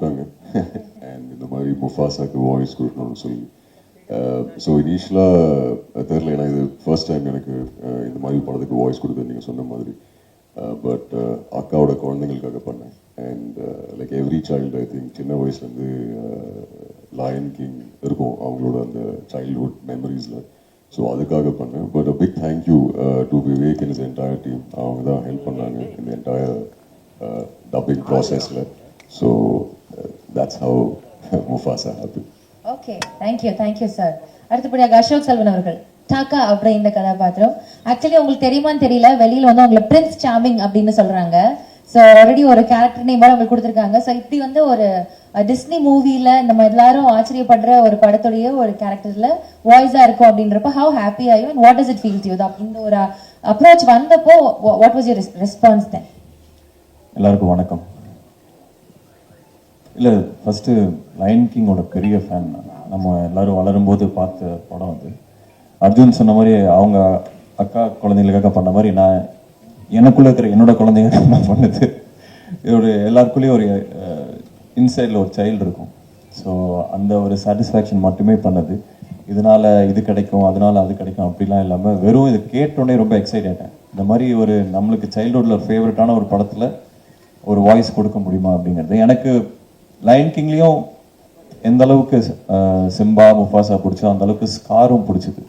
கூப்பிட்டாங்க அண்ட் இந்த மாதிரி முஃபாசாக்கு வாய்ஸ் கொடுக்கணும்னு சொல்லி. ஸோ இனிஷியலாக தெரில, ஏன்னா இது ஃபர்ஸ்ட் டைம் எனக்கு இந்த மாதிரி படத்துக்கு வாய்ஸ் கொடுக்குறது நீங்கள் சொன்ன மாதிரி. பட் அக்காவோட குழந்தைங்களுக்காக பண்ணேன். And like every child I think சின்ன வயசுலேருந்து லயன் கிங் இருக்கும் அவங்களோட அந்த சைல்ட்ஹுட் மெமரிஸில். ஸோ அதுக்காக பண்ணேன். But a big thank you to Vivek and his entire team. அவங்க தான் ஹெல்ப் பண்ணாங்க இந்த என்டையர் டப்பிங் ப்ராசஸில். So that's how Mufasa happen. Okay, thank you sir. அடுத்தபடியாக அசோக் செல்வன் அவர்கள், டாக்கா அப்படின்ற கதாபாத்திரம். ஆக்சுவலி உங்களுக்கு தெரியுமான்னு தெரியல, வெளியில வந்து உங்களை பிரின்ஸ் சார்மிங் அப்படின்னு சொல்றாங்க. ஸோ ஆல்ரெடி ஒரு கேரக்டர் நேம் உங்களுக்கு கொடுத்துருக்காங்க. ஸோ இப்படி வந்து ஒரு டிஸ்னி மூவில நம்ம எல்லாரும் ஆச்சரியப்படுற ஒரு படத்துடைய ஒரு கேரக்டர்ல வாய்ஸா இருக்கும் அப்படின்றப்ப how happy are you and what does it feel to you? இந்த ஒரு அப்ரோச் வந்தப்போ வாட் வாஸ் யுவர் ரெஸ்பான்ஸ் தென்? எல்லாருக்கும் வணக்கம். இல்லை, ஃபஸ்ட்டு லயன் கிங்கோட பெரிய ஃபேன். நம்ம எல்லாரும் வளரும்போது பார்த்த படம் அது. அர்ஜுன் சொன்ன மாதிரி அவங்க அக்கா குழந்தைங்களுக்காக பண்ண மாதிரி நான் எனக்குள்ளே இருக்கிற என்னோட குழந்தைங்க நான் பண்ணது. இதோட எல்லாருக்குள்ளேயும் ஒரு இன்சைடில் ஒரு சைல்டு இருக்கும். ஸோ அந்த ஒரு சாட்டிஸ்ஃபேக்ஷன் மட்டுமே பண்ணது. இதனால் இது கிடைக்கும், அதனால் அது கிடைக்கும் அப்படிலாம் இல்லாமல் வெறும் இது கேட்டோடனே ரொம்ப எக்ஸைட் ஆகிட்டேன். இந்த மாதிரி ஒரு நம்மளுக்கு சைல்டுஹுட்டில் ஒரு ஃபேவரட்டான ஒரு படத்தில் ஒரு வாய்ஸ் கொடுக்க முடியுமா அப்படிங்கிறது. எனக்கு லயன் கிங்லேயும் எந்த அளவுக்கு சிம்பா முஃபாசா பிடிச்சோ அந்த அளவுக்கு ஸ்காரும் பிடிச்சிது.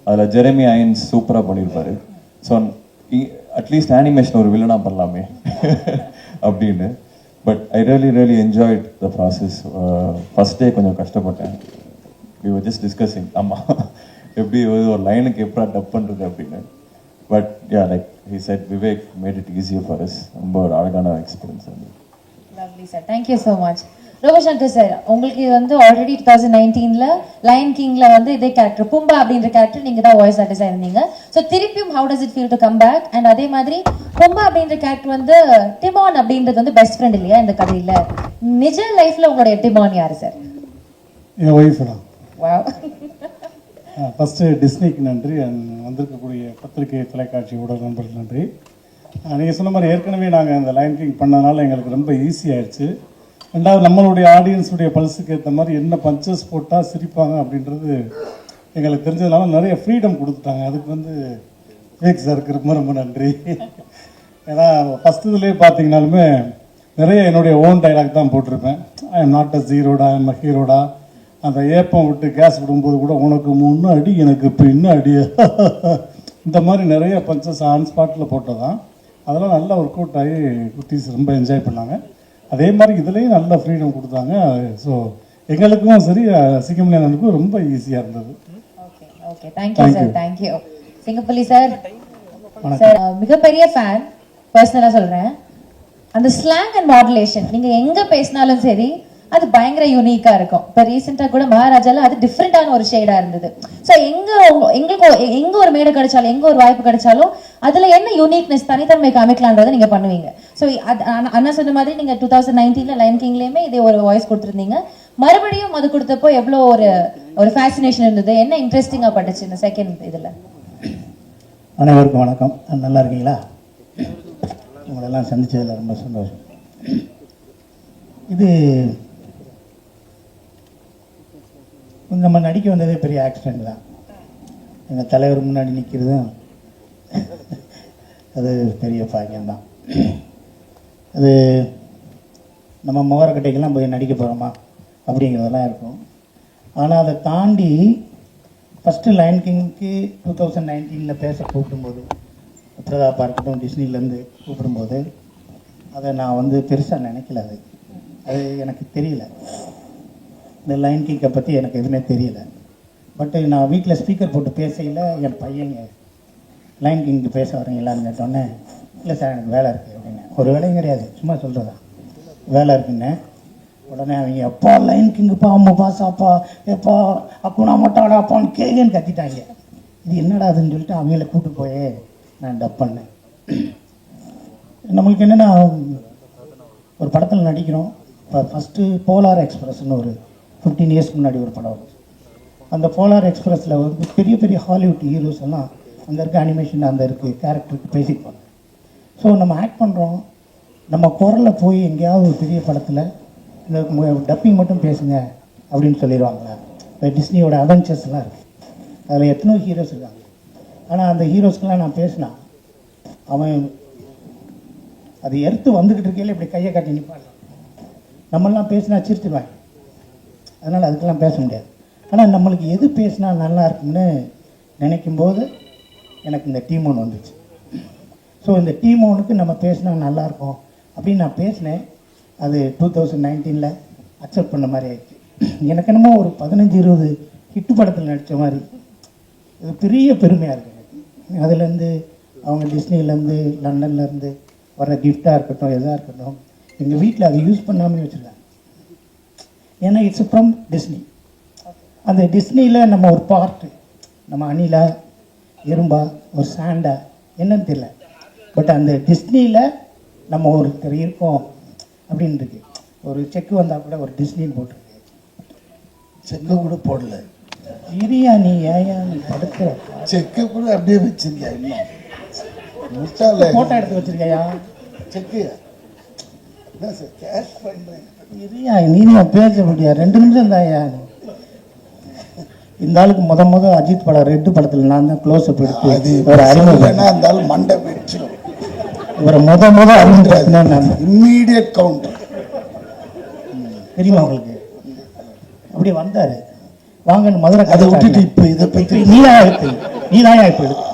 அதில் ஜெரமி ஐயன்ஸ் சூப்பராக பண்ணியிருப்பாரு. ஸோ அட்லீஸ்ட் அனிமேஷன் ஒரு வில்லனாக பண்ணலாமே அப்படின்னு. But I really enjoyed the process. First day கொஞ்சம் கஷ்டப்பட்டேன். வி வர் ஜஸ்ட் டிஸ்கஸிங், ஆமாம் எப்படி ஒரு லைனுக்கு எப்படா டப் பண்ணுறது அப்படின்னு. But yeah, like he said, Vivek made it easier for us. ரொம்ப ஒரு அழகான எக்ஸ்பீரியன்ஸ் அது. Lovely sir, thank you so much. Robo Shankar sir, உங்களுக்கு இது வந்து ஆல்ரெடி 2019ல லயன் கிங்ல வந்து இதே கேரக்டர் பும்பா அப்படின்ற கேரக்டர் நீங்க தான் வாய்ஸ் ஆர்டிஸ்டா இருந்தீங்க. ஸோ திருப்பியும் how does it feel to come back? And அதே மாதிரி பும்பா அப்படின்ற கேரக்டர் வந்து டிமான் அப்படின்றது வந்து பெஸ்ட் ஃப்ரெண்ட் இல்லையா இந்த கதையில? நிஜ லைஃப்ல உங்களுடைய டிமான் யாரு சார்? என் ஒய்ஃப் தான். வாவ். ஃபஸ்ட்டு டிஸ்னிக்கு நன்றி, வந்திருக்கக்கூடிய பத்திரிகை தொலைக்காட்சி ஊடக நண்பர்கள் நன்றி. நீங்கள் சொன்ன மாதிரி ஏற்கனவே நாங்கள் இந்த லயன் கிங் பண்ணதுனால எங்களுக்கு ரொம்ப ஈஸி ஆயிடுச்சு. ரெண்டாவது நம்மளுடைய ஆடியன்ஸுடைய பல்ஸுக்கு ஏற்ற மாதிரி என்ன பஞ்சஸ் போட்டால் சிரிப்பாங்க அப்படின்றது எங்களுக்கு தெரிஞ்சதுனால நிறைய ஃப்ரீடம் கொடுத்துட்டாங்க. அதுக்கு வந்து விவேக் சாருக்கு ரொம்ப ரொம்ப நன்றி. ஏன்னா ஃபஸ்ட் இதுலேயே பார்த்தீங்கன்னாலுமே நிறைய என்னுடைய ஓன் டைலாக் தான் போட்டிருப்பேன். ஐ எம் நாட் அ ஜீரோடா, ஐ எம் அ ஹீரோடா. அந்த ஏப்பம் விட்டு கேஸ் விடும்போது கூட உனக்கு முன்ன அடி எனக்கு இப்போ இன்னும் அடி இந்த மாதிரி நிறைய பஞ்சஸ் ஆன் ஸ்பாட்டில் போட்டதான். அதெல்லாம் நல்லா ஒர்க் அவுட் ஆகி குட்டீஸ் ரொம்ப என்ஜாய் பண்ணாங்க. அதே மாதிரி இதுலேயும் நல்ல ஃப்ரீடம் கொடுத்தாங்க. ஸோ எங்களுக்கும் சரி சிங்கமணியானனுக்கும் ரொம்ப ஈஸியாக இருந்தது. Okay okay, thank you sir, thank you. சிங்கப்பள்ளி சார், சார் மிகப்பெரிய ஃபேன், பர்சனலாக சொல்கிறேன். அந்த ஸ்லாங் அண்ட் மாடுலேஷன் நீங்கள் எங்கே பேசினாலும் சரி அது பயங்கர யூனிக்காக இருக்கும். இப்போ ரீசெண்டாக கூட மகாராஜால அது டிஃப்ரெண்டான ஒரு ஷேடாக இருந்தது. ஸோ எங்கே ஒரு மேடை கிடைச்சாலும் எங்கே ஒரு வாய்ப்பு கிடைச்சாலும் அதில் என்ன யூனிக்னஸ் தனித்தன்மை காமிக்கலான்றதை நீங்கள் பண்ணுவீங்க. ஸோ அண்ணா சொன்ன மாதிரி நீங்கள் 2019ல லயன் கிங்லேயுமே இதே ஒரு வாய்ஸ் கொடுத்துருந்தீங்க. மறுபடியும் அது கொடுத்தப்போ எவ்வளோ ஒரு ஃபேசினேஷன் இருந்தது, என்ன இன்ட்ரெஸ்டிங்காக பட்டுச்சு இந்த செகண்ட் இதில்? அனைவருக்கும் வணக்கம். நல்லா இருக்கீங்களா? உங்களெல்லாம் சந்திச்சதில் ரொம்ப சந்தோஷம். இது நம்ம நடிக்க வந்ததே பெரிய ஆக்சிடெண்ட் தான். எங்கள் தலைவர் முன்னாடி நிற்கிறதும் அது பெரிய பாக்கியம்தான். அது நம்ம முகரக்கட்டைக்கெல்லாம் போய் நடிக்க போகிறோமா அப்படிங்கிறதெல்லாம் இருக்கும். ஆனால் அதை தாண்டி ஃபஸ்ட்டு லயன் கிங்க்கு 2019ல் பேச கூப்பிடும்போது, பிரதாப்பாக இருக்கட்டும் டிஸ்னிலேருந்து கூப்பிடும்போது அதை நான் வந்து பெருசாக நினைக்கல. அது எனக்கு தெரியல. இந்த லயன் கிங்கை பற்றி எனக்கு எதுவுமே தெரியல. பட்டு நான் வீட்டில் ஸ்பீக்கர் போட்டு பேசையில் என் பையங்க லயன் கிங்க்கு பேச வரீங்களான்னு கேட்டோன்னே, இல்லை சார் எனக்கு வேலை இருக்குது அப்படின்னு. ஒரு வேலையும் கிடையாது, சும்மா சொல்கிறதா வேலை இருக்குன்னு. உடனே அவங்க எப்பா லயன் கிங்குப்பா அம்மா பாசாப்பா எப்பா அக்குனா மட்டாடா அப்பான்னு கேகன்னு கத்திட்டாங்க. இது என்னடா அதுன்னு சொல்லிட்டு அவங்கள கூப்பிட்டு போயே நான் டப் பண்ணேன். நம்மளுக்கு என்னென்னா ஒரு படத்தில் நடிக்கிறோம். இப்போ ஃபஸ்ட்டு போலார் எக்ஸ்பிரஸ்ன்னு ஒரு 15 இயர்ஸ்க்கு முன்னாடி ஒரு படம் வந்துச்சு. அந்த போலார் எக்ஸ்பிரஸில் வந்து பெரிய பெரிய ஹாலிவுட் ஹீரோஸ் எல்லாம் அங்கே இருக்க அனிமேஷன் அந்த இருக்குது கேரக்டருக்கு பேசிப்பாங்க. ஸோ நம்ம ஆக்ட் பண்ணுறோம், நம்ம குரலில் போய் எங்கேயாவது ஒரு பெரிய படத்தில் இந்த டப்பிங் மட்டும் பேசுங்க அப்படின்னு சொல்லிடுவாங்களா? இப்போ டிஸ்னியோட அவெஞ்சர்ஸ்லாம் இருக்குது, அதில் எத்தனோ ஹீரோஸ் இருக்காங்க. ஆனால் அந்த ஹீரோஸ்க்கெலாம் நான் பேசினா அவன் அது எடுத்து வந்துக்கிட்டு இருக்கையில் இப்படி கையை காட்டி நிற்பாங்க. நம்மளாம் பேசினா சிரிச்சிடுவாங்க, அதனால் அதுக்கெல்லாம் பேச முடியாது. ஆனால் நம்மளுக்கு எது பேசினா நல்லா இருக்கும்னு நினைக்கும்போது எனக்கு இந்த டீம் ஒன்று வந்துச்சு. ஸோ இந்த டீம் ஒன்றுக்கு நம்ம பேசினா நல்லாயிருக்கும் அப்படின்னு நான் பேசினேன். அது 2019 அக்செப்ட் பண்ண மாதிரி ஆயிடுச்சு. எனக்கு என்னமோ ஒரு 15-20 ஹிட்டு படத்தில் நடித்த மாதிரி இது பெரிய பெருமையாக இருக்குது எனக்கு. அதுலேருந்து அவங்க டிஸ்னிலேருந்து லண்டன்லேருந்து வர கிஃப்டாக இருக்கட்டும், எதாக இருக்கட்டும், எங்கள் வீட்டில் அதை யூஸ் பண்ணாமல் வச்சுருக்காங்க. ஏன்னா இட்ஸ் ஃப்ரம் டிஸ்னி. அந்த டிஸ்னியில் நம்ம ஒரு பார்ட்டு, நம்ம அணிலா, எறும்பா, ஒரு சாண்டா என்னன்னு தெரியல, பட் அந்த டிஸ்னியில் நம்ம ஒருத்தர் இருக்கோம் அப்படின்னு இருக்கு. ஒரு செக்கு வந்தால் கூட ஒரு டிஸ்னின்னு போட்டிருக்கு, செக்கை கூட போடல. இரியா நீ ஏயா நீ படுக்கிற செக்கை கூட அப்படியே வச்சிருக்கியா? இன்னும் முட்டாள ஃபோட்டோ எடுத்து வச்சிருக்கையா? செக்கு என்ன சார் கேஷ் பண்ணுறேன். இரியா நீ பேச முடியாது, 2 நிமிஷம் தாயா. இந்த ஆளுக்கு முத அஜித் படம் ரெட்டு படத்தில் நான் தான் க்ளோஸ் அப் எடுத்து ஒரு அறிமுகம். அந்த ஆள் மண்டை வெடிச்சிடும். இவரை முத அறிமுகம் நான் இம்மீடியட் கவுண்டர். தெரியுமா உங்களுக்கு? அப்படி வந்தார் வாங்கன்னு மதுரை அதை விட்டுட்டு இப்போ இதை பற்றி நீதான் இப்போ எடுத்து.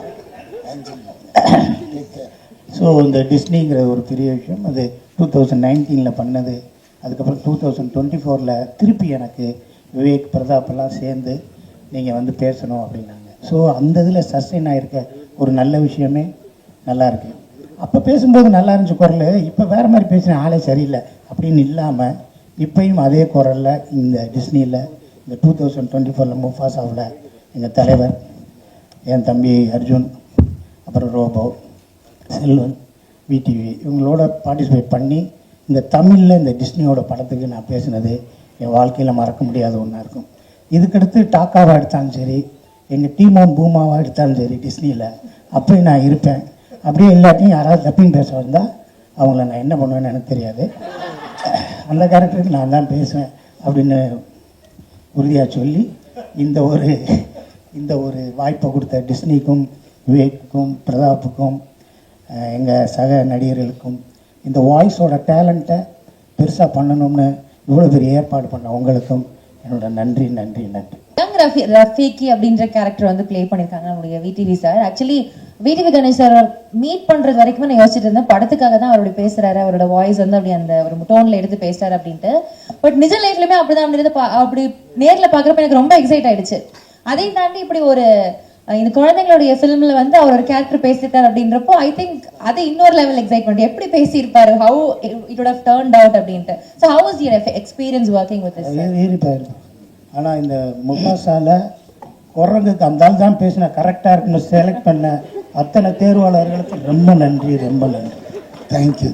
ஸோ இந்த டிஸ்னிங்கிற ஒரு பெரிய விஷயம். அது 2019 பண்ணது. அதுக்கப்புறம் 2024 திருப்பி எனக்கு விவேக், பிரதாப் எல்லாம் சேர்ந்து நீங்கள் வந்து பேசணும் அப்படின்னாங்க. ஸோ அந்த இதில் சஸ்டெயின் ஆகிருக்க ஒரு நல்ல விஷயமே நல்லா இருக்கு. அப்போ பேசும்போது நல்லா இருந்துச்சு குரல், இப்போ வேறு மாதிரி பேசின ஆளே சரியில்லை அப்படின்னு இல்லாமல் இப்பயும் அதே குரலில் இந்த டிஸ்னியில் இந்த 2024 முஃபாசாவில் எங்கள் தலைவர், என் தம்பி அர்ஜுன், அப்புறம் ரோபோ, செல்வன், விடிவி இவங்களோட பார்ட்டிசிபேட் பண்ணி இந்த தமிழில் இந்த டிஸ்னியோட படத்துக்கு நான் பேசினது என் வாழ்க்கையில் மறக்க முடியாத ஒன்றா இருக்கும். இதுக்கடுத்து டாக்காவாக எடுத்தாலும் சரி, எங்கள் டீமோன் பூமாவாக எடுத்தாலும் சரி, டிஸ்னியில் அப்படி நான் இருப்பேன். அப்படியே இல்லாட்டியும் யாராவது டப்பிங் பேச வந்தால் அவங்கள நான் என்ன பண்ணுவேன்னு எனக்கு தெரியாது, அந்த கேரக்டருக்கு நான் தான் பேசுவேன் அப்படின்னு உறுதியாக சொல்லி இந்த ஒரு வாய்ப்பை கொடுத்த டிஸ்னிக்கும், விவேக்குக்கும், பிரதாப்புக்கும், எங்கள் சக நடிகர்களுக்கும், இந்த வாய்ஸோட டேலண்ட்டை பெருசாக பண்ணணும்னு இவ்வளோ பெரிய ஏற்பாடு பண்ண உங்களுக்கும் என்னோட நன்றி. யங் ரஃபீக்கி அப்படின்ற கேரக்டர் வந்து ப்ளே பண்ணியிருக்காங்க நம்முடைய VTV sir. Actually VTV Ganesh sir meet பண்றது வரைக்கும் நான் யோசிச்சுட்டு இருந்தேன், படத்துக்காக தான் அவருடைய பேசுறாரு, அவரோட வாய்ஸ் வந்து அப்படி அந்த ஒரு டோன்ல எடுத்து பேசுறாரு அப்படின்ட்டு. பட் நிஜ லைஃப்லயுமே அப்படிதான் அப்படி நேர்ல பாக்குறப்ப எனக்கு ரொம்ப எக்ஸைட் ஆயிடுச்சு. அதையும் தாண்டி இப்படி ஒரு இந்த குழந்தைங்களுடைய ஃபிலிம்ல வந்து அவர் ஒரு கேரக்டர் பேசிட்டார் அப்படின்றப்போ ஐ திங்க் அது இன்னொரு லெவல் எக்ஸைட்மெண்ட். எப்படி பேசியிருப்பாரு, how it would have turned out அப்படின்ட்டு. So how was your experience working with this? ஏறிப்பாரு. ஆனால் இந்த முஃபாசால குரங்குக்கு அந்த ஆள் தான் பேசினா கரெக்டாக இருக்குன்னு செலக்ட் பண்ண அத்தனை தேர்வாளர்களுக்கு ரொம்ப நன்றி. Thank you.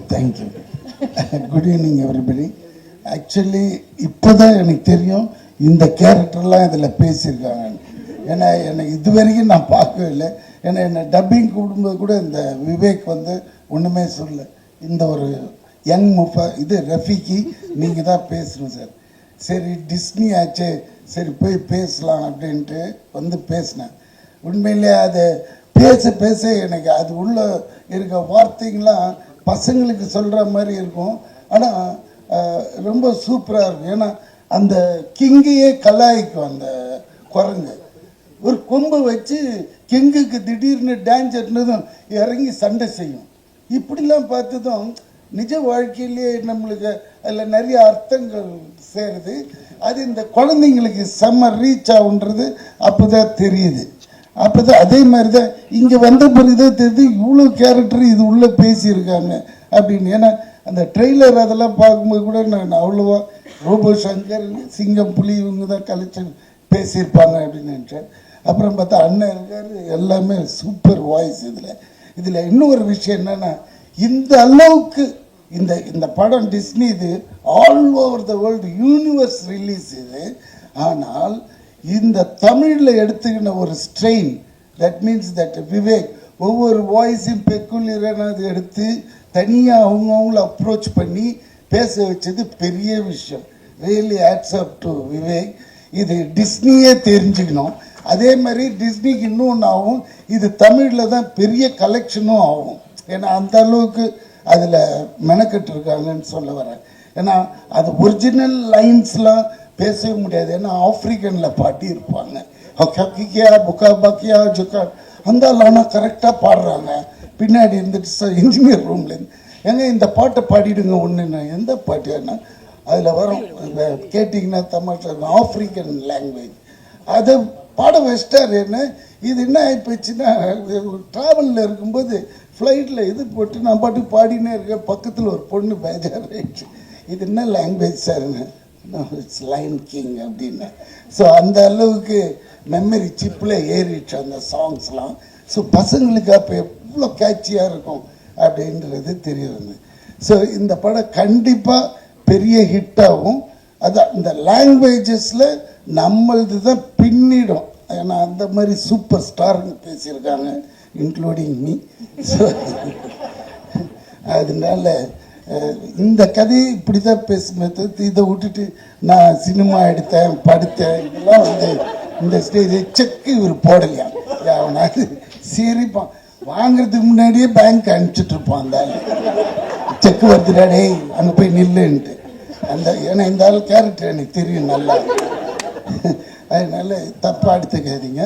Good evening everybody. Actually இப்போ தான் எனக்கு தெரியும் இந்த கேரக்டர்லாம் இதில் பேசியிருக்காங்க. ஏன்னா எனக்கு இது வரைக்கும் நான் பார்க்கவே இல்லை. ஏன்னா என்னை டப்பிங் கூடும்போது கூட இந்த விவேக் வந்து ஒன்றுமே சொல்ல, இந்த ஒரு யங் இது ரஃபீக்கி நீங்கள் தான் பேசணும் சார். சரி டிஸ்னி ஆச்சு, சரி போய் பேசலாம் அப்படின்ட்டு வந்து பேசினேன். உண்மையிலே அது பேச எனக்கு அது உள்ள இருக்க வார்த்தைங்களாம் பசங்களுக்கு சொல்கிற மாதிரி இருக்கும். ஆனால் ரொம்ப சூப்பராக இருக்கும். ஏன்னா அந்த கிங்கையே கலாய்க்கும் அந்த குரங்கு. ஒரு கொம்பை வச்சு கிங்குக்கு திடீர்னு டான்ஸ் இறங்கி சண்டை செய்யும். இப்படிலாம் பார்த்ததும் நிஜ வாழ்க்கையிலேயே நம்மளுக்கு அதில் நிறைய அர்த்தங்கள் சேருது. அது இந்த குழந்தைங்களுக்கு செம்ம ரீச் ஆகுன்றது அப்போ தான் தெரியுது. அப்போ தான் அதே மாதிரி தான் இங்கே வந்த பிறகு தான் தெரியுது இவ்வளோ கேரக்டர் இது உள்ளே பேசியிருக்காங்க அப்படின்னு. ஏன்னா அந்த ட்ரெய்லர் அதெல்லாம் பார்க்கும்போது கூட நான் அவ்வளோவா ரோபோ சங்கர், சிங்கம், புலி இவங்க தான் கலைச்சு பேசியிருப்பாங்க அப்படின்னு நினச்சேன். அப்புறம் பார்த்தா அண்ணன் இருக்கார், எல்லாமே சூப்பர் வாய்ஸ். இதில் இன்னொரு விஷயம் என்னென்னா, இந்த அளவுக்கு இந்த படம் டிஸ்னி இது all over the world universe release இது. ஆனால் இந்த தமிழில் எடுத்துக்கின ஒரு strain, that means that Vivek ஒவ்வொரு வாய்ஸையும் பெக்குலியரானது எடுத்து தனியாக அவங்கவுங்கள அப்ரோச் பண்ணி பேச வச்சது பெரிய விஷயம். Really hats up to Vivek. இது டிஸ்னியே தெரிஞ்சுக்கணும். அதே மாதிரி டிஸ்னிக்கு இன்னொன்று ஆகும், இது தமிழில் தான் பெரிய கலெக்ஷனும் ஆகும். ஏன்னா அந்த அளவுக்கு அதில் மெனக்கெட்டு இருக்காங்கன்னு சொல்ல வரேன். ஏன்னா அது ஒரிஜினல் லைன்ஸ்லாம் பேசவே முடியாது. ஏன்னா ஆப்ரிக்கனில் பாட்டி இருப்பாங்க, ஹக்கியா புக்கா பக்கியா ஜுக்கா அந்த ஆனால் கரெக்டாக பாடுறாங்க. பின்னாடி இருந்துட்டு சார் இன்ஜினியர் ரூம்லேருந்து ஏங்க இந்த பாட்டை பாடிடுங்க ஒன்றுன்னா எந்த பாட்டுன்னா அதில் வரும் கேட்டிங்கன்னா தமிழ் ஆப்ரிக்கன் லாங்குவேஜ் அதை பாட வச்சிட்டார். என்ன இது என்ன ஆகிப்போச்சுன்னா, ட்ராவலில் இருக்கும்போது ஃப்ளைட்டில் இது போட்டு நான் பாட்டு பாடினே இருக்கேன், பக்கத்தில் ஒரு பொண்ணு பேஜாராயிடுச்சு. இது என்ன லாங்குவேஜ் சார்ன்னு, இட்ஸ் லைன் கிங் அப்படின்னு. ஸோ அந்த அளவுக்கு மெமரி சிப்பில் ஏறிடுச்சு அந்த சாங்ஸ்லாம். ஸோ பசங்களுக்கு அப்போ எவ்வளோ கேட்சியாக இருக்கும் அப்படின்றது தெரியுது. ஸோ இந்த படம் கண்டிப்பாக பெரிய ஹிட்டாகும். அதான் இந்த லாங்குவேஜஸில் நம்மளது தான் பின்னிடும். ஏன்னா அந்த மாதிரி சூப்பர் ஸ்டார்னு பேசியிருக்காங்க, இன்க்ளூடிங் மீ. ஸோ அதனால இந்த கதையை இப்படி தான் பேசுமே தவிர்த்து இதை விட்டுட்டு நான் சினிமா எடுத்தேன் படுத்தேன் இதெல்லாம் வந்து இந்த ஸ்டேஜ் செக்கு இவர் போடலையா, அவனாவது சிரிப்பான். வாங்குறதுக்கு முன்னாடியே பேங்க் அனுப்பிச்சிட்டு இருப்பான் அந்த ஆள், செக்கு வருதுடா டேய் அங்கே போய் நில்லுன்ட்டு. அந்த ஏன்னா இந்த ஆள் கேரக்டர் எனக்கு தெரியும் நல்லா, அதனால தப்பா எடுத்துக்காதீங்க.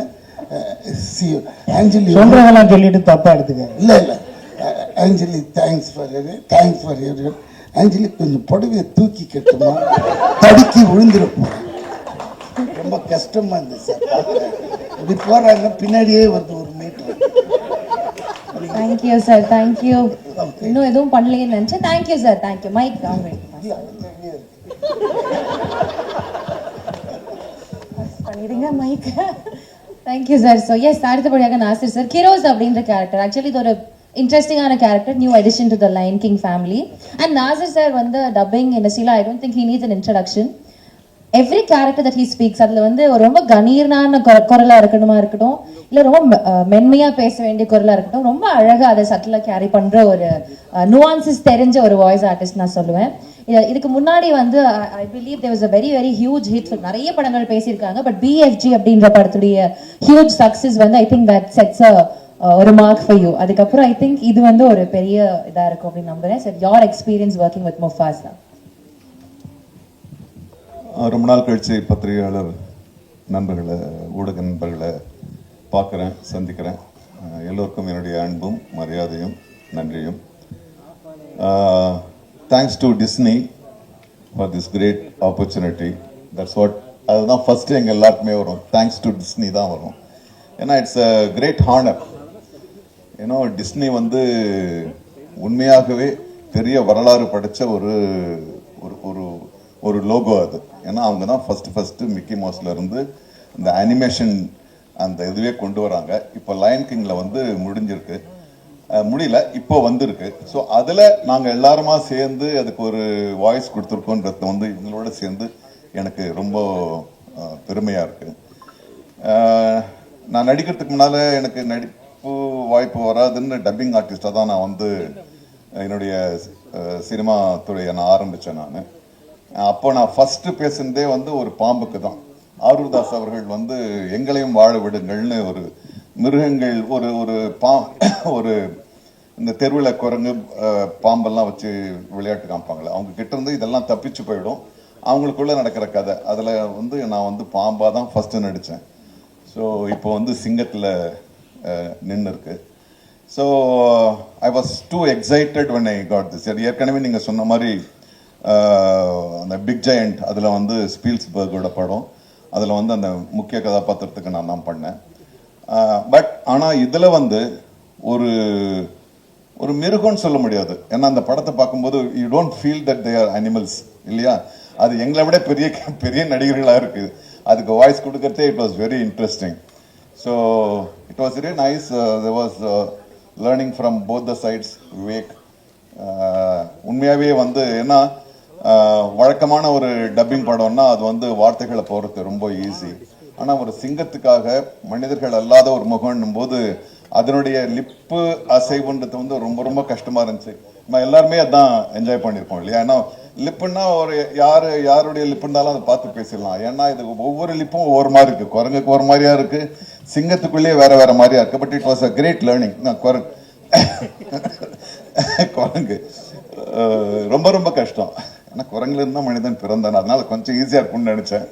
ஆஞ்சலி சொல்றதெல்லாம் சொல்லிட்டு தப்பா எடுத்துக்க. இல்லை இல்லை ஆஞ்சலி தேங்க்ஸ் ஃபார் யூர் ஆஞ்சலி கொஞ்சம் புடவையை தூக்கி கட்டுமா, தடுக்கி விழுந்துருப்போம். ரொம்ப கஷ்டமா இருந்துச்சு சார். இப்படி போறாங்க பின்னாடியே வருது ஒரு மீட்டர். Thank you sir, thank you. இன்னும் எதுவும் பண்ணலையேன்னு நினைச்சேன். Thank you sir, thank you. மைக் அவங்க பண்ணிடுங்க mike. Thank you sir. So yes, அடுத்தபடியாக நாசிர் சார், கிரோஸ் அப்படின்ற கேரக்டர். ஆக்சுவலி இது ஒரு இன்ட்ரெஸ்டிங்கான character, new addition to the line king family. And Nasir sir வந்து டப்பிங் இண்டஸ்ட்ரியில் I don't think he needs an introduction. Every character that he speaks அதில் வந்து ஒரு ரொம்ப கணீர்னான குரலாக இருக்கட்டும், இல்லை ரொம்ப மென்மையாக பேச வேண்டிய குரலாக இருக்கட்டும், ரொம்ப அழகாக அதை சட்டிலாக கேரி பண்ணுற ஒரு நுவான்சஸ் தெரிஞ்ச ஒரு வாய்ஸ் ஆர்டிஸ்ட் நான் சொல்லுவேன். இதுக்கு முன்னாடி வந்து I believe there was a very very huge hit. நிறைய படங்கள் பேசியிருக்காங்க, பட் பிஎஃப்ஜி அப்படின்ற படத்துடைய ஹியூஜ் சக்ஸஸ் வந்து ஐ திங்க் தட் செட்ஸ் ஒரு மார்க் ஃபார் யூ. அதுக்கப்புறம் ஐ திங்க் இது வந்து ஒரு பெரிய இதாக இருக்கும் அப்படின்னு நம்புறேன். Sir, your experience working with Mufasa. ரொம்ப நாள் கழிச்சு பத்திரிகையாளர் நண்பர்களை, ஊடக நண்பர்களை பார்க்குறேன், சந்திக்கிறேன். எல்லோருக்கும் என்னுடைய அன்பும் மரியாதையும் நன்றியும். Thanks to Disney for this great opportunity. That's what, அதுதான் ஃபர்ஸ்ட் எங்கள் எல்லாருக்குமே வரும், தேங்க்ஸ் டு டிஸ்னி தான் வரும். ஏன்னா இட்ஸ் அ கிரேட் ஹானர். ஏன்னா டிஸ்னி வந்து உண்மையாகவே பெரிய வரலாறு படைச்ச ஒரு ஒரு ஒரு லோகோ அது. ஏன்னா அவங்க தான் ஃபர்ஸ்ட் மிக்கி மவுஸ்ல இருந்து இந்த அனிமேஷன் அந்த இதுவே கொண்டு வராங்க. இப்போ லயன் கிங்ல வந்து முடியல, இப்போ வந்திருக்கு. ஸோ அதில் நாங்கள் எல்லாருமா சேர்ந்து அதுக்கு ஒரு வாய்ஸ் கொடுத்துருக்கோன்றத வந்து இவங்களோட சேர்ந்து எனக்கு ரொம்ப பெருமையாக இருக்கு. நான் நடிக்கிறதுக்கு முன்னால் எனக்கு நடிப்பு வாய்ப்பு வராதுன்னு டப்பிங் ஆர்டிஸ்டாக தான் நான் வந்து என்னுடைய சினிமா துறையை நான் ஆரம்பித்தேன். அப்போ நான் ஃபர்ஸ்ட் பேசுனதே வந்து ஒரு பாம்புக்கு தான். ஆரூர்தாஸ் அவர்கள் வந்து எங்களையும் வாழ விடுங்கள்னு ஒரு மிருகங்கள் ஒரு இந்த தெருவில் குரங்கு பாம்பெல்லாம் வச்சு விளையாட்டு காமிப்பாங்களே, அவங்க கிட்ட இருந்து இதெல்லாம் தப்பிச்சு போயிடும். அவங்களுக்குள்ள நடக்கிற கதை அதில் வந்து நான் வந்து பாம்பாக தான் ஃபர்ஸ்ட் நடித்தேன். ஸோ இப்போ வந்து சிங்கத்தில் நின்று இருக்கு. So I was two excited when I got this. ஏற்கனவே நீங்கள் சொன்ன மாதிரி அந்த பிக் ஜெயண்ட் அதில் வந்து ஸ்பீல்ஸ்பர்கோட படம், அதில் வந்து அந்த முக்கிய கதாபாத்திரத்துக்கு நான் தான் பண்ணேன். பட் ஆனால் இதில் வந்து ஒரு மிருகம்னு சொல்ல முடியாது. ஏன்னா அந்த படத்தை பார்க்கும்போது you don't feel that they are animals இல்லையா. அது எங்களை விட பெரிய நடிகர்களாக இருக்குது. அதுக்கு வாய்ஸ் கொடுக்கறதே it was very interesting. So it was very nice. There was learning from both the sides. Vivek உண்மையாகவே வந்து ஏன்னா வழக்கமான ஒரு டப்பிங் படம்னா அது வந்து வார்த்தைகளை போகிறது ரொம்ப ஈஸி. ஆனால் ஒரு சிங்கத்துக்காக மனிதர்கள் அல்லாத ஒரு முகம்னும் போது அதனுடைய லிப்பு அசைவுன்றது வந்து ரொம்ப ரொம்ப கஷ்டமாக இருந்துச்சு. நம்ம எல்லாருமே அதான் என்ஜாய் பண்ணியிருக்கோம் இல்லையா. ஏன்னா லிப்புன்னா ஒரு யாருடைய லிப் இருந்தாலும் அதை பார்த்து பேசிடலாம். ஏன்னா இது ஒவ்வொரு லிப்பும் ஒவ்வொரு மாதிரி இருக்கு. குரங்குக்கு ஒரு மாதிரியா இருக்கு, சிங்கத்துக்குள்ளேயே வேற மாதிரியா இருக்கு. But it was a great learning. குரங்கு ரொம்ப ரொம்ப கஷ்டம். ஏன்னா குரங்குல இருந்தா மனிதன் பிறந்தான், அதனால கொஞ்சம் ஈஸியா இருக்கும்னு நினைச்சேன்.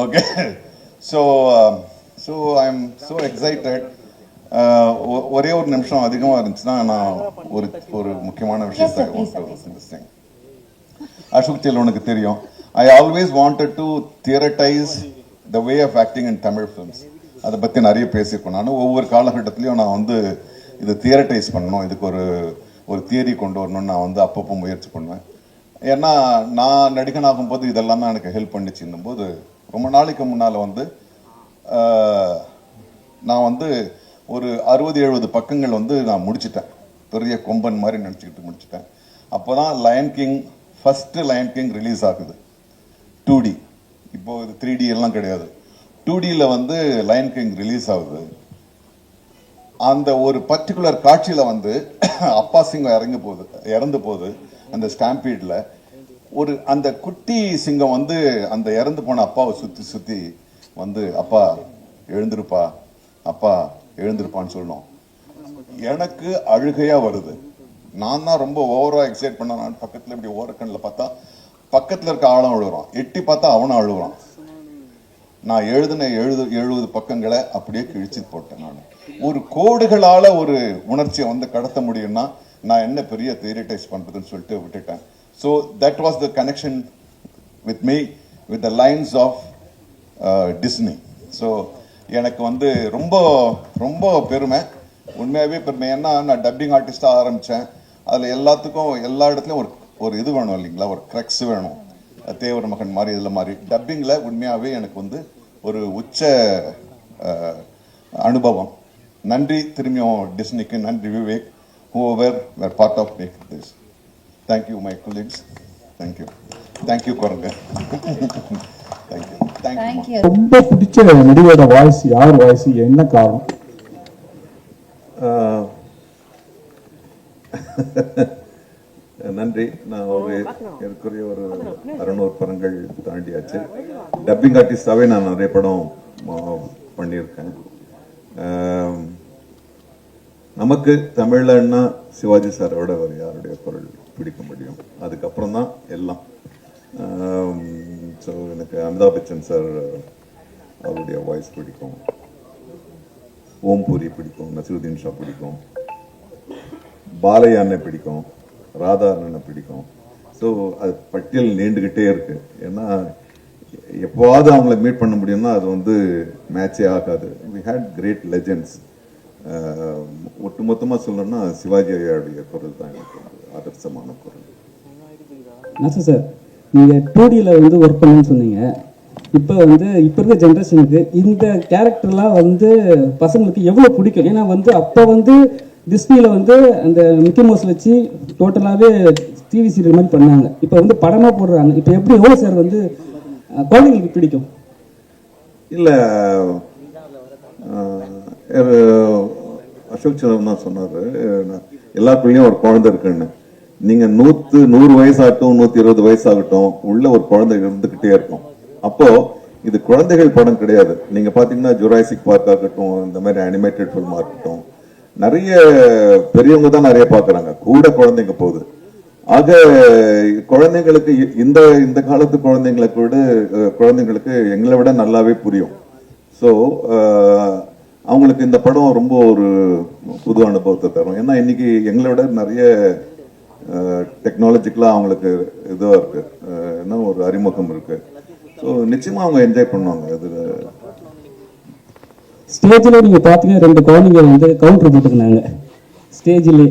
Okay, so I am so excited. ஒரே ஒரு நிமிஷம் அதிகமா இருந்துச்சுன்னா நான் ஒரு முக்கியமான விஷயத்தை அசோக் செல்வனுக்கு தெரியும். I always wanted to theorize the way of acting in Tamil films. அதை பற்றி நிறைய பேசியிருக்கோம். நான் ஒவ்வொரு காலகட்டத்திலையும் நான் வந்து இதை தியரட்டைஸ் பண்ணணும், இதுக்கு ஒரு தியரி கொண்டு வரணும்னு நான் வந்து அப்பப்போ முயற்சி பண்ணுவேன். ஏன்னா நான் நடிகனாகும் போது இதெல்லாம் தான் எனக்கு ஹெல்ப் பண்ணிச்சுன்னும் போது ரொம்ப நாளைக்கு முன்னால் வந்து நான் வந்து ஒரு 60-70 பக்கங்கள் வந்து நான் முடிச்சிட்டேன். பெரிய கொம்பன் மாதிரி நினச்சிக்கிட்டு முடிச்சிட்டேன். அப்போ தான் Lion King first Lion King release ஆகுது 2D. இப்போ இது 3D எல்லாம் கிடையாது. 2Dயில் வந்து லயன் கிங் ரிலீஸ் ஆகுது. அந்த ஒரு பர்டிகுலர் காட்சியில் வந்து அப்பா சிங்கம் இறந்து போகுது அந்த ஸ்டாம்பீடில். அந்த குட்டி சிங்கம் வந்து அந்த இறந்து போன அப்பாவை சுற்றி வந்து அப்பா எழுந்திருப்பா, அப்பா எழுந்திருப்பான்னு சொல்லணும். எனக்கு அழுகையா வருது. நான் தான் ரொம்ப ஓவரா எக்ஸைட் பண்ண. நான் பக்கத்துல இப்படி ஓரக்கண்ணில் பார்த்தா பக்கத்துல இருக்க ஆளும் அழுகுறான், எட்டி பார்த்தா அவனும் அழுகுறான். நான் எழுதின 70 பக்கங்களை அப்படியே கிழிச்சு போட்டேன். நான் ஒரு கோடுகளால ஒரு உணர்ச்சியை வந்து கடத்த முடியும்னா நான் என்ன பெரிய தியரிட்டைஸ் பண்றதுன்னு சொல்லிட்டு விட்டுட்டேன். So that was the connection with me with the lines of Disney. So எனக்கு வந்து ரொம்ப ரொம்ப பெருமை, உண்மையாகவே பெருமை. ஏன்னா நான் டப்பிங் ஆர்டிஸ்டாக ஆரம்பித்தேன். அதில் எல்லா இடத்துலையும் ஒரு இது வேணும் இல்லைங்களா, ஒரு க்ரக்ஸ் வேணும். தேவர் மகன் மாதிரி இதில் மாதிரி டப்பிங்கில் உண்மையாகவே எனக்கு வந்து ஒரு உச்ச அனுபவம். நன்றி திரும்பியும் டிஸ்னிக்கு, நன்றி Vivek, whoever were part of making this. Thank you my colleagues. Thank you குரங்க. Thank you. ரொம்ப பிடிச்ச நடிகரோட வாய்ஸ் யார் வாய்ஸ், என்ன காரணம்? நன்றி. நான் ஏற்கனவே ஒரு 600 படங்கள் தாண்டியாச்சு. டப்பிங் ஆர்டிஸ்டாகவே நான் நிறைய படம் பண்ணியிருக்கேன். நமக்கு தமிழ்லன்னா சிவாஜி சாரோட ஒரு யாருடைய குரல் பிடிக்க முடியும், அதுக்கப்புறம் தான் எல்லாம். ஸோ எனக்கு அமிதாப் பச்சன் சார் அவருடைய வாய்ஸ் பிடிக்கும், ஓம்பூரி பிடிக்கும், நசிருதீன் ஷா பிடிக்கும், பாலையா அண்ணன் பிடிக்கும், ராதா அண்ணனை பிடிக்கும். ஸோ அது பட்டியல் நீண்டுகிட்டே இருக்கு. ஏன்னா எப்போவாவது அவங்கள மீட் பண்ண முடியும்னா அது வந்து மேட்சே ஆகாது. We had great legends. ஒட்டுமொத்தமாக சொல்லணும்னா சிவாஜி ஐயாவுடைய குரல் தான் எனக்கு ஆதர்சமான குரல். நசு சார், நீங்கள் 2Dயில் வந்து ஒர்க் பண்ணுன்னு சொன்னீங்க. இப்போ இருக்க ஜென்ரேஷனுக்கு இந்த கேரக்டர்லாம் வந்து பசங்களுக்கு எவ்வளோ பிடிக்கும்? ஏன்னா அப்போ டிஸ்னியில் அந்த மிக்கி மவுஸ் வச்சு டோட்டலாகவே டிவி சீரியல் மாதிரி பண்ணாங்க. இப்போ படமாக போடுறாங்க. இப்போ எப்படி எவ்வளோ சார் குழந்தைங்களுக்கு பிடிக்கும்? இல்லை, அசோக் செல்வன் தான் சொன்னார், எல்லாருக்குள்ளேயும் ஒரு குழந்தை இருக்குன்னு. நீங்க 100 வயசாகட்டும், 120 வயசாகட்டும், உள்ள ஒரு குழந்தை இருந்துகிட்டே இருக்கும். அப்போ இது குழந்தைகள் படம் கிடையாது. நீங்க பாத்தீங்கன்னா ஜுராசிக் பார்க் ஆகட்டும், இந்த மாதிரி அனிமேட்டட் ஃபில்மா இருக்கட்டும், நிறைய பெரியவங்க தான் நிறைய பாக்குறாங்க, கூட குழந்தைங்க போகுது. ஆக குழந்தைங்களுக்கு இந்த காலத்து குழந்தைங்களுக்கு எங்களை விட நல்லாவே புரியும். ஸோ அவங்களுக்கு இந்த படம் ரொம்ப ஒரு புது அனுபவத்தை தரும். ஏன்னா இன்னைக்கு எங்களை விட நிறைய டெக்னாலஜிக்கலாக அவங்களுக்கு இதுவாக இருக்கு, என்ன ஒரு அறிமுகம் இருக்கு. ஸோ நிச்சயமா அவங்க என்ஜாய் பண்ணுவாங்க. அதில் ஸ்டேஜில் நீங்கள் பார்த்தீங்கன்னா 2 குழந்தைங்க கவுண்டர் போட்டுக்கினாங்க ஸ்டேஜிலே.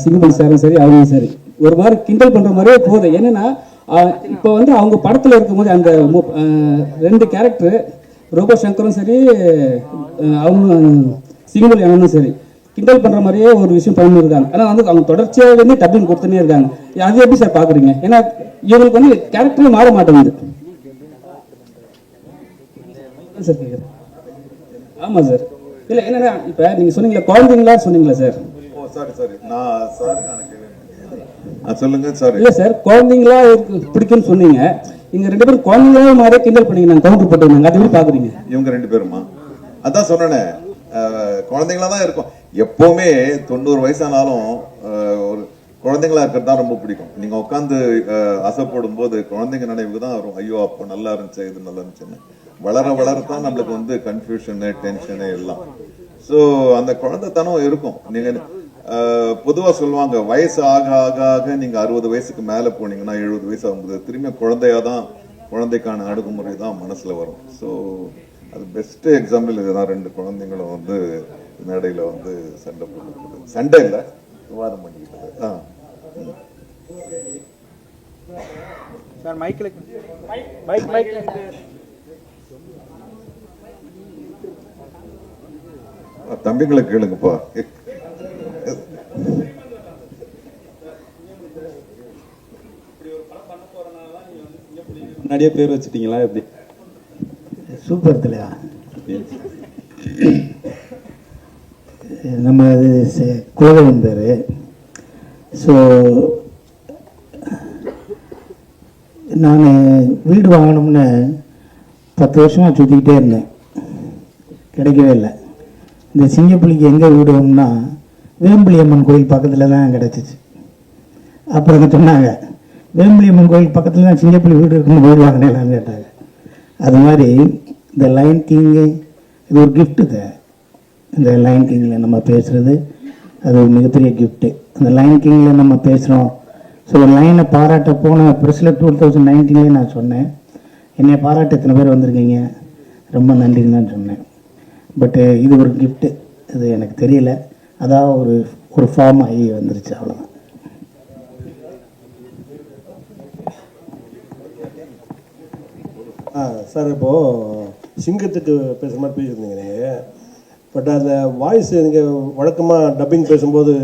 சிங்கப்பள்ளி சாரும் சரி, அவங்களும் சரி, ஒரு மாதிரி கிண்டல் பண்ணுற மாதிரியே போகுது. என்னன்னா இப்போ அவங்க படத்தில் இருக்கும்போது அந்த 2 கேரக்டர் ரோபோ சங்கரும் சரி, அவங்களும் சிங்கப்பள்ளி அண்ணனும் சரி, கிண்டல் பண்ற மாதிரியே ஒரு விஷயம் பண்ணிருக்காங்க. ஆனா அவங்க தொடர்ச்சியாக டப்பிங் கொடுத்துனே இருக்காங்க. அது எப்படி சார் பாக்குறீங்க? ஏன்னா இவங்களுக்கு கேரக்டரே மாற மாட்டேங்குது சார் கேக்குறேன். ஆமா சார். இல்ல என்னன்னா இப்ப நீங்க சொன்னீங்களா குழந்தைங்களா சொன்னீங்களா சார்? சாரி நான் சொல்லுங்க. சாரி. இல்ல சார், குழந்தைங்களா பிடிக்கும்னு சொன்னீங்க. இங்க 2 பேரும் குழந்தைங்களா மாதிரியே கிண்டல் பண்ணீங்க. நாங்க கவுண்டர் போட்டுருந்தாங்க. அது எப்படி பாக்குறீங்க? இவங்க 2 பேருமா? அதான் சொன்னேனே, குழந்தைங்களா தான் இருக்கும். எப்பவுமே 90 வயசானாலும் ஒரு குழந்தைங்களா இருக்கிறது தான் ரொம்ப பிடிக்கும். நீங்க உட்காந்து அசைப்படும் போது குழந்தைங்க நினைவுக்கு தான் வரும். ஐயோ அப்போ நல்லா இருந்துச்சு, இது நல்லா இருந்துச்சுன்னு. வளர வளரத்தான் நம்மளுக்கு வந்து கன்ஃபியூஷனு, டென்ஷனு எல்லாம். ஸோ அந்த குழந்தைத்தனம் இருக்கும். நீங்க பொதுவா சொல்லுவாங்க, வயசு ஆக ஆக ஆக நீங்க 60 வயசுக்கு மேல போனீங்கன்னா 70 வயசு ஆகும்போது திரும்பி குழந்தையாதான், குழந்தைக்கான அணுகுமுறை தான் மனசுல வரும். ஸோ அது பெஸ்ட் எக்ஸாம்பிள் இதுதான். 2 குழந்தைங்களும் வந்து மேடையில வந்து சண்டை போட்டு, சண்டை இல்லை, விவாதம் பண்ணிக்கிட்டது. தம்பிங்களை கேளுங்கப்பா. முன்னாடியே பேர் வச்சுட்டீங்களா எப்படி? சூப்பர் தலைவா. நம்ம குலதெய்வம் பேர். ஸோ நான் வீடு வாங்கணும்னு 10 வருஷமாக சுற்றிக்கிட்டே இருந்தேன், கிடைக்கவே இல்லை. இந்த சிங்கப்புலிக்கு எங்கே வீடு வேணும்னா வேம்புலியம்மன் கோயில் பக்கத்தில் தான் கிடச்சிச்சு. அப்புறம் சொன்னாங்க, வேம்புலியம்மன் கோயில் பக்கத்தில் தான் சிங்கப்புலி வீடு இருக்குன்னு வீடு வாங்கினேன்னு கேட்டாங்க. அது மாதிரி இந்த லைன் கிங்கு இது ஒரு கிஃப்ட்டு தான். இந்த லைன் கிங்கில் நம்ம பேசுகிறது அது ஒரு மிகப்பெரிய கிஃப்ட்டு. அந்த லைன் கிங்கில் நம்ம பேசுகிறோம். ஸோ ஒரு லைனை பாராட்ட போன ப்ரெஸ்ஸில் 2019 நான் சொன்னேன், என்னை பாராட்ட எத்தனை பேர் வந்திருக்கீங்க, ரொம்ப நன்றின்னு தான் சொன்னேன். பட்டு இது ஒரு கிஃப்ட்டு, அது எனக்கு தெரியல, அதான் ஒரு ஃபார்ம் ஆகி வந்துருச்சு, அவ்வளோதான். சார், இப்போது சிங்கத்துக்கு பேசுகிற மாதிரி பேசியிருந்தீங்க. பட் அந்த வாய்ஸ் நீங்கள் வழக்கமாக டப்பிங் பேசும்போது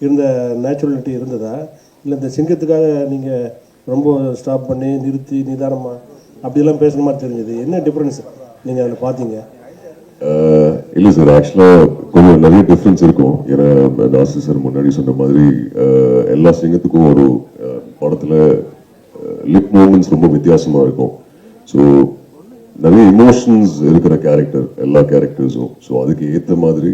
இருந்த நேச்சுரலிட்டி இருந்ததா, இல்லை இந்த சிங்கத்துக்காக நீங்கள் ரொம்ப ஸ்டாப் பண்ணி நிறுத்தி நிதானமாக அப்படிலாம் பேசுகிற மாதிரி தெரிஞ்சது? என்ன டிஃப்ரென்ஸ் நீங்கள் அதில் பார்த்தீங்க? இல்லை சார், ஆக்சுவலாக கொஞ்சம் நிறைய டிஃப்ரென்ஸ் இருக்கும். ஏன்னா தாசு சார் முன்னாடி சொன்ன மாதிரி எல்லா சிங்கத்துக்கும் ஒரு படத்தில் லிப் மூமெண்ட்ஸ் ரொம்ப வித்தியாசமாக இருக்கும். ஸோ நிறைய இமோஷன்ஸ் இருக்கிற கேரக்டர் எல்லா கேரக்டர்ஸும். ஸோ அதுக்கு ஏற்ற மாதிரி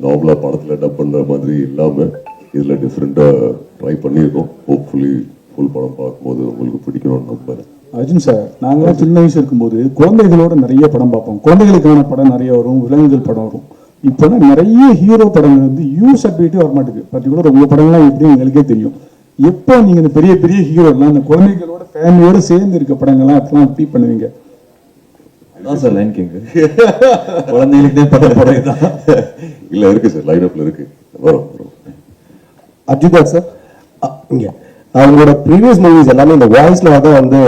நார்மலாக படத்தில் டப் பண்ணுற மாதிரி இல்லாமல் இதில் டிஃப்ரெண்ட்டாக ட்ரை பண்ணியிருக்கோம். ஹோப்ஃபுல்லி ஃபுல் படம் பார்க்கும்போது உங்களுக்கு பிடிக்கணும்னு நம்புறேன். அர்ஜுன் சார், நாங்களாம் சின்ன வயசு இருக்கும்போது குழந்தைகளோட நிறைய படம் பார்ப்போம். குழந்தைகளுக்கான படம் நிறைய வரும், விலங்குகள் படம் வரும். இப்போலாம் நிறைய ஹீரோ படங்கள் வந்து யூஸ் சர்டிஃபிகேட்டே வரமாட்டேங்குது. பர்டிகுலர் உங்கள் படங்கள்லாம் எப்படி எங்களுக்கே தெரியும். எப்போ நீங்கள் இந்த பெரிய பெரிய ஹீரோலாம் இந்த குழந்தைகளோட ஃபேமிலியோட சேர்ந்து இருக்க படங்கள்லாம் அதெல்லாம் எப்படி பண்ணுவீங்க? அதான் சார் லைன் கிங் குழந்தைகளுக்கே படம் தான் இல்லை இருக்கு சார், லைன் அப்ல இருக்கு, வரும். அர்ஜுன் சார், இங்கே அவங்களோட ப்ரீவியஸ் மூவிஸ் எல்லாமே இந்த வாய்ஸ்ல தான் வந்து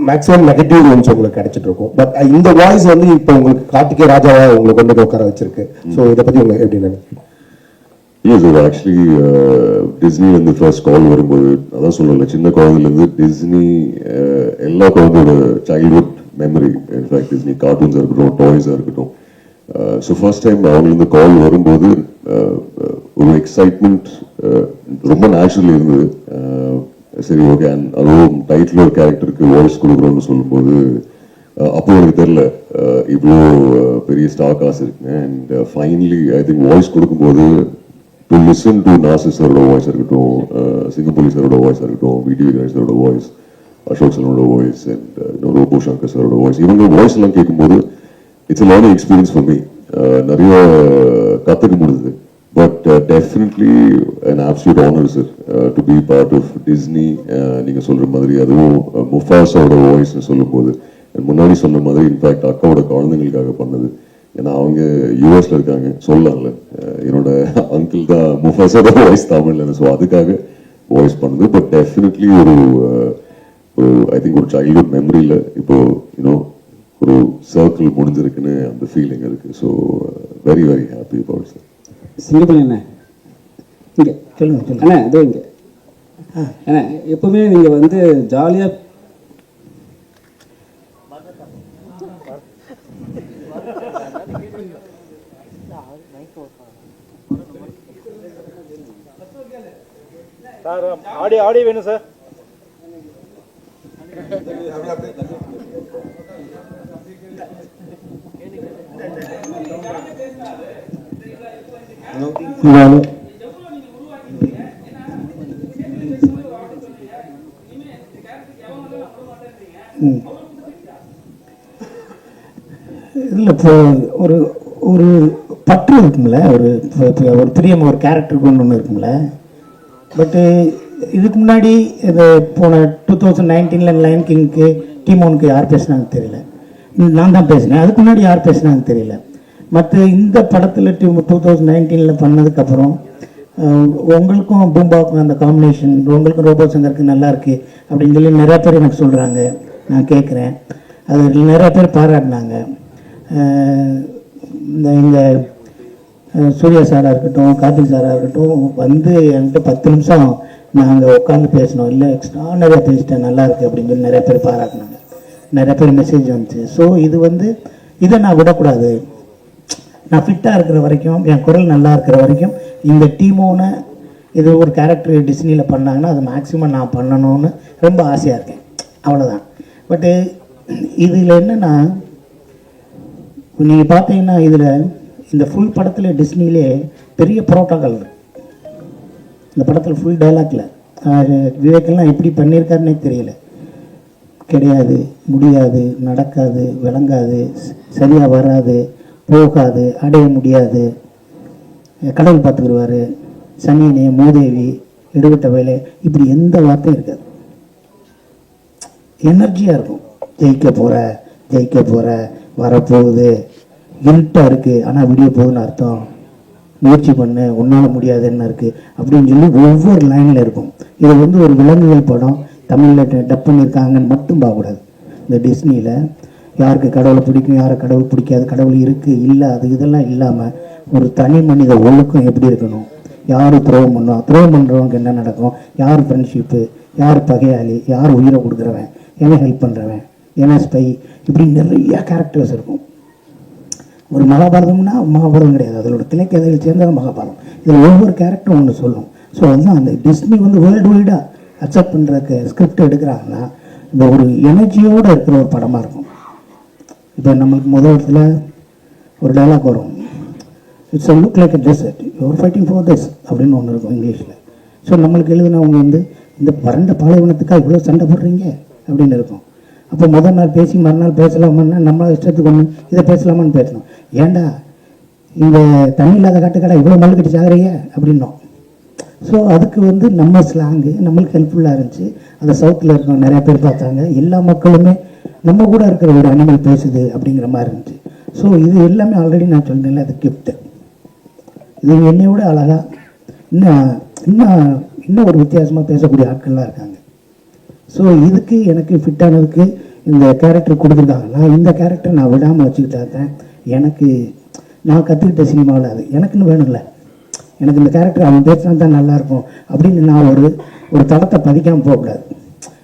மேக்ஸிமம் நெகட்டிவ் ரோல்ஸ் உங்களுக்கு கிடைச்சிட்டு இருக்கும். பட் இந்த வாய்ஸ் வந்து இப்போ உங்களுக்கு கார்த்திகே ராஜாவா உங்களுக்கு கொண்டு உட்கார வச்சிருக்கு. ஸோ இதை பத்தி உங்களுக்கு எப்படி நினைக்கிறீங்க? இல்லை சார், ஆக்சுவலி டிஸ்னிலேருந்து ஃபர்ஸ்ட் கால் வரும்போது அதான் சொல்லலை, சின்ன குழந்தைலேருந்து டிஸ்னி எல்லா குழந்தையோட சைல்ட்ஹுட் மெமரி. இன்ஃபேக்ட் டிஸ்னி கார்ட்டூன்ஸாக இருக்கட்டும், டாய்ஸாக இருக்கட்டும். ஸோ ஃபர்ஸ்ட் டைம் அவங்களுக்கு கால் வரும்போது ஒரு எக்ஸைட்மெண்ட் ரொம்ப நேச்சுரலி இருந்தது. சரி, ஓகே, அதுவும் டைட்டில் ஒரு கேரக்டருக்கு வாய்ஸ் கொடுக்குறோம்னு சொல்லும்போது அப்போ எனக்கு தெரியல இவ்வளோ பெரிய ஸ்டார் காசு இருக்குங்க. And finally I think voice கொடுக்கும்போது டு லிசன் டு நாசி சாரோட வாய்ஸ் இருக்கட்டும், சிங்கப்புலி சாரோட வாய்ஸாக இருக்கட்டும், விடி கணேஷ் சாரோட வாய்ஸ், அசோக் சலனோட வாய்ஸ், அண்ட் ரோபோ சங்கர் சாரோட வாய்ஸ், இவங்க வாய்ஸ் எல்லாம் கேட்கும்போது it's a learning experience for me. நிறைய கற்றுக்க முடியுது. But definitely an absolute honor sir to be part of Disney. நீங்கள் சொல்கிற மாதிரி அதுவும் முஃபாஸாவோட வாய்ஸ்ன்னு சொல்லும்போது முன்னாடி சொன்ன மாதிரி இன்ஃபேக்ட் அக்காவோட குழந்தைங்களுக்காக பண்ணது. ஏன்னா அவங்க யூஎஸ்ல இருக்காங்க, சொல்லலாம்ல, என்னோட அங்கிள் தான் முஃபாஸோட வாய்ஸ் தமிழ்ல. ஸோ அதுக்காக வாய்ஸ் பண்ணது. பட் டெஃபினெட்லி ஒரு ஐ திங்க் ஒரு சைல்ட்ஹுட் மெமரியில் இப்போ யூனோ ஒரு சர்க்கிள் முடிஞ்சிருக்குன்னு அந்த ஃபீலிங் இருக்கு. So very very happy about sir. Singappalli அண்ணா இங்கே சொல்லுங்க அண்ணா, இதோ இங்கே அண்ணா, எப்பவுமே நீங்கள் வந்து ஜாலியாக சார் ஆடியோ வேணும் சார். இதில் இப்போ ஒரு ஒரு பற்று இருக்குங்கள, ஒரு ஒரு பிரியம், ஒரு கேரக்டருக்கு ஒன்று இருக்குங்கள. பட்டு இதுக்கு முன்னாடி இது போன 2019 லைன் கிங்க்கு டீமோனுக்கு யார் பேசுனாங்கன்னு தெரியல. நான் தான் பேசினேன். அதுக்கு முன்னாடி யார் பேசுனாங்கன்னு தெரியல. மற்ற இந்த படத்தில் 2019 பண்ணதுக்கப்புறம் உங்களுக்கும் பூம்பாவுக்கும் அந்த காம்பினேஷன், உங்களுக்கும் ரோபோ சங்கருக்கு நல்லா இருக்கு அப்படின்னு சொல்லி நிறையா பேர் எனக்கு சொல்கிறாங்க. நான் கேட்குறேன், அது நிறையா பேர் பாராட்டினாங்க. எங்கள் சூர்யா சாராக இருக்கட்டும், கார்த்திக் சாராக இருக்கட்டும், வந்து என்கிட்ட 10 நிமிஷம் நாங்கள் உட்காந்து பேசினோம். இல்லை எக்ஸ்ட்ரானரியாக பேசிட்டேன், நல்லா இருக்குது அப்படின்னு சொல்லி நிறைய பேர் பாராட்டினாங்க. நிறைய பேர் மெசேஜ் வந்துச்சு. ஸோ இது வந்து இதை நான் விடக்கூடாது. நான் ஃபிட்டாக இருக்கிற வரைக்கும், என் குரல் நல்லா இருக்கிற வரைக்கும், இந்த டீமோன இது ஒரு கேரக்டர் டிஸ்னியில் பண்ணாங்கன்னா அது மேக்ஸிமம் நான் பண்ணணும்னு ரொம்ப ஆசையாக இருக்கேன். அவ்வளோதான். பட்டு இதில் என்னென்னா, நீங்கள் பார்த்தீங்கன்னா இதில் இந்த ஃபுல் படத்தில் டிஸ்னிலே பெரிய புரோட்டோக்கால் இருக்கு. இந்த படத்தில் ஃபுல் டைலாக்ல விவேக்கெல்லாம் எப்படி பண்ணியிருக்காருன்னே தெரியல. கிடையாது, முடியாது, நடக்காது, விளங்காது, சரியாக வராது, போகாது, அடைய முடியாது, கடவுள் பார்த்துக்கிடுவார், சனியனே, மூதேவி, எடுபட்ட வேலை, இப்படி எந்த வார்த்தையும் இருக்காது. எனர்ஜியாக இருக்கும். ஜெயிக்க போகிற வரப்போகுது, இருட்டாக இருக்குது ஆனால் விடிய போகுதுன்னு அர்த்தம், முயற்சி பண்ணு, உன்னால் முடியாதுன்னு இருக்குது அப்படின்னு சொல்லி ஒவ்வொரு லைனில் இருக்கும். இது வந்து ஒரு விலங்குகள் படம், தமிழில் டப் பண்ணியிருக்காங்கன்னு மட்டும் பார்க்கக்கூடாது. இந்த டிஸ்னியில் யாருக்கு கடவுளை பிடிக்கும், யாரை கடவுள் பிடிக்காது, கடவுள் இருக்குது இல்லை அது இதெல்லாம் இல்லாமல் ஒரு தனி மனித ஒழுக்கம் எப்படி இருக்கணும், யார் துரோகம் பண்ணுவோம், துரோகம் பண்ணுறவங்க என்ன நடக்கும், யார் ஃப்ரெண்ட்ஷிப்பு, யார் பகையாளி, யார் உயிரை கொடுக்குறவன், என்ன ஹெல்ப் பண்ணுறவன், என்ன ஸ்பை, இப்படி நிறைய கேரக்டர்ஸ் இருக்கும். ஒரு மகாபாரதம்னா மகாபாரதம் கிடையாது, அதோட திரைக்கதையில் சேர்ந்தது மகாபாரதம். இதில் ஒவ்வொரு கேரக்டரும் ஒன்று சொல்லும். ஸோ அதுதான் அந்த டிஸ்னி வந்து வேர்ல்டு வைடாக அக்செப்ட் பண்ணுறக்கு ஸ்கிரிப்ட் எடுக்கிறாங்கன்னா இந்த ஒரு எனர்ஜியோடு இருக்கிற ஒரு படமாக இருக்கும். இப்போ நம்மளுக்கு முதல் ஒரு டைலாக் வரும், it's a look like a desert, you're fighting for this அப்படின்னு ஒன்று இருக்கும் இங்கிலீஷில். ஸோ நம்மளுக்கு எழுதினவங்க வந்து இந்த வறண்ட பாலைவனத்துக்காக இவ்வளோ சண்டை போடுறீங்க அப்படின்னு இருக்கும். அப்போ முதல் நாள் பேசி மறுநாள் பேசலாமான்னா நம்ம இஷ்டத்துக்கு ஒன்று இதை பேசலாமான்னு பேசணும். ஏண்டா இந்த தண்ணி இல்லாத காட்டுக்கடை இவ்வளோ மல்லு கட்டி சாகுறீங்க அப்படின்னோம். ஸோ அதுக்கு வந்து நம்ம ஸ்லாங்கு நம்மளுக்கு ஹெல்ப்ஃபுல்லாக இருந்துச்சு. அந்த சவுத்தில் இருக்க நிறைய பேர் பார்த்தாங்க. எல்லா மக்களுமே நம்ம கூட இருக்கிற ஒரு அனிமல் பேசுது அப்படிங்கிற மாதிரி இருந்துச்சு. ஸோ இது எல்லாமே ஆல்ரெடி நான் சொன்னேன்ல, அது கிஃப்ட்டு. இது என்னை விட அழகாக இன்னும் ஒரு வித்தியாசமாக பேசக்கூடிய ஆட்கள்லாம் இருக்காங்க. ஸோ இதுக்கு எனக்கு ஃபிட்டானதுக்கு இந்த கேரக்டர் கொடுத்துருக்காங்க. நான் இந்த கேரக்டர் நான் விடாமல் வச்சுக்கிட்டாதான் எனக்கு நான் கற்றுக்கிட்ட சினிமாவில் அது எனக்குன்னு வேணும்ல. எனக்கு இந்த கேரக்டர் அவன் பேசினா தான் நல்லாயிருக்கும் அப்படின்னு நான் ஒரு தளத்தை பதிக்காமல் போகக்கூடாது.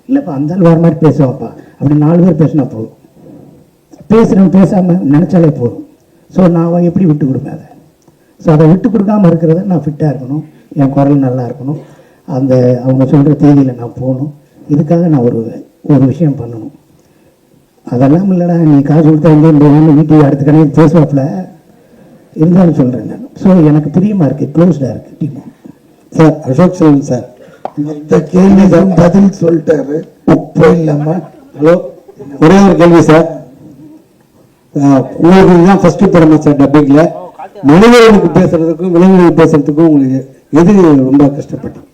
இல்லைப்பா அந்த வேறு மாதிரி பேசுவாப்பா அப்படி 4 பேர் பேசினா போதும், பேசுகிறேன் பேசாமல் நினச்சாலே போதும். ஸோ நான் எப்படி விட்டு கொடுப்பேன் அதை. ஸோ அதை விட்டு கொடுக்காமல் இருக்கிறத நான் ஃபிட்டாக இருக்கணும், என் குரல் நல்லா இருக்கணும், அந்த அவங்க சொல்கிற தேதியில் நான் போகணும். இதுக்காக நான் ஒரு விஷயம் பண்ணணும். அதெல்லாம் இல்லைடா நீ காசு கொடுத்தா வந்து வீட்டுக்கு அடுத்த கடையில் பேசுவாப்பில் இருந்தாலும் சொல்கிறேன் நான். ஸோ எனக்கு பிரியமாக இருக்குது, க்ளோஸ்டாக இருக்குது team. Sir Ashok Selvan sir இந்த கேள்விதான் பதில் சொல்லிட்டாரு, போயிடலாமா? ஹலோ, ஒரே ஒரு கேள்வி சார். உங்களுக்கு இதுதான் ஃபர்ஸ்ட் படமா சார் டப்பிங்ல? மனிதர்களுக்கு பேசுறதுக்கும் விலங்குகளுக்கு பேசுறதுக்கும் உங்களுக்கு எது ரொம்ப கஷ்டப்பட்டது?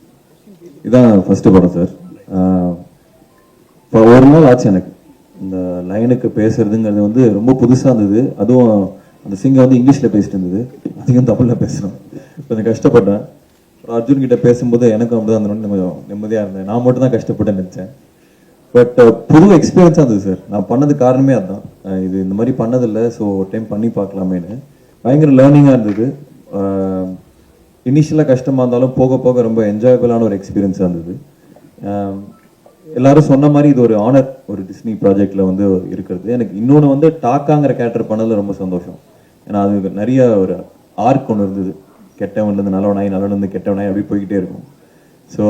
இதான் ஃபர்ஸ்ட் படம் சார். இப்போ ஒரு நாள் ஆச்சு எனக்கு இந்த லைனுக்கு பேசுறதுங்கிறது வந்து ரொம்ப புதுசாக இருந்தது. அதுவும் அந்த சிங்கை வந்து இங்கிலீஷில் பேசிட்டு இருந்தது, அதிகம் தமிழில் பேசுகிறோம். கொஞ்சம் கஷ்டப்பட்டேன். அர்ஜுன் கிட்ட பேசும்போது எனக்கும் அப்படிதான் அந்த நிம்மதியாக இருந்தேன். நான் மட்டும் தான் கஷ்டப்பட்டேன்னு நினச்சேன். பட் புது எக்ஸ்பீரியன்ஸாக இருந்தது சார். நான் பண்ணது காரணமே அதுதான். இது இந்த மாதிரி பண்ணதில்லை, ஸோ ஒரு டைம் பண்ணி பார்க்கலாமேன்னு பயங்கர லேர்னிங்காக இருந்தது. இனிஷியலாக கஷ்டமாக இருந்தாலும் போக போக ரொம்ப என்ஜாயபிளான ஒரு எக்ஸ்பீரியன்ஸாக இருந்தது. எல்லாரும் சொன்ன மாதிரி இது ஒரு ஆனர், ஒரு டிஸ்னி ப்ராஜெக்ட்ல வந்து இருக்கிறது. எனக்கு இன்னொன்று வந்து டாக்காங்கிற கேரக்டர் பண்ணதில் ரொம்ப சந்தோஷம். ஏன்னா அது நிறைய ஒரு ஆர்க் ஒன்று இருந்தது. கெட்டவன்லேருந்து நல்லவனாய், நல்லவன்லேருந்து கெட்டவனாய் அப்படி போய்கிட்டே இருக்கும். ஸோ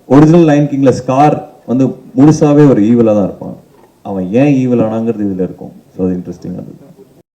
ஒரிஜினல் லைன் கிங்ல ஸ்கார் வந்து முழுசாவே ஒரு ஈவலாக தான் இருப்பான். அவன் ஏன் ஈவல் ஆனாங்கிறது இதில் இருக்கும். ஸோ அது இன்ட்ரெஸ்டிங்காக இருந்தது.